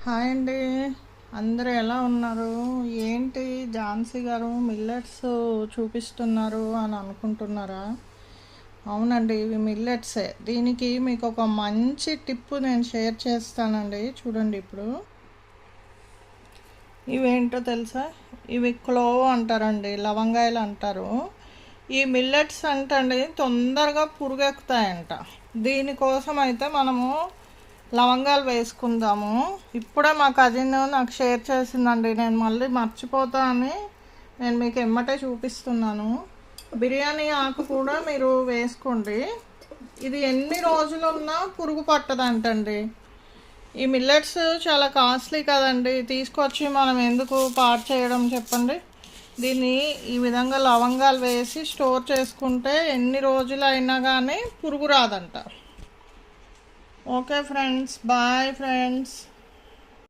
Hi అండి. అందరూ ఎలా ఉన్నారు? ఏంటి ఝాన్సీ గారు మిల్లెట్స్ చూపిస్తున్నారు అని అనుకుంటున్నారా? అవునండి, ఇవి మిల్లెట్సే. దీనికి మీకు ఒక మంచి టిప్ నేను షేర్ చేస్తానండి. చూడండి ఇప్పుడు. ఇవేంటో తెలుసా? ఇవి క్లోవ్ అంటారండి, లవంగాయలు అంటారు. ఈ మిల్లెట్స్ అంటండి తొందరగా పురుగెక్కుతాయంట. దీనికోసం అయితే మనము లవంగాలు వేసుకుందాము. ఇప్పుడే మా కజిన్ నాకు షేర్ చేసిందండి, నేను మళ్ళీ మర్చిపోతా అని నేను మీకు ఎమ్మటే చూపిస్తున్నాను. బిర్యానీ ఆకు కూడా మీరు వేసుకోండి. ఇది ఎన్ని రోజులున్నా పురుగు పట్టదంటండి. ఈ మిల్లెట్స్ చాలా కాస్ట్లీ కదండి, తీసుకొచ్చి మనం ఎందుకు పాడు చేయడం చెప్పండి. దీన్ని ఈ విధంగా లవంగాలు వేసి స్టోర్ చేసుకుంటే ఎన్ని రోజులైనా కానీ పురుగు రాదంట. Okay friends, boy friends.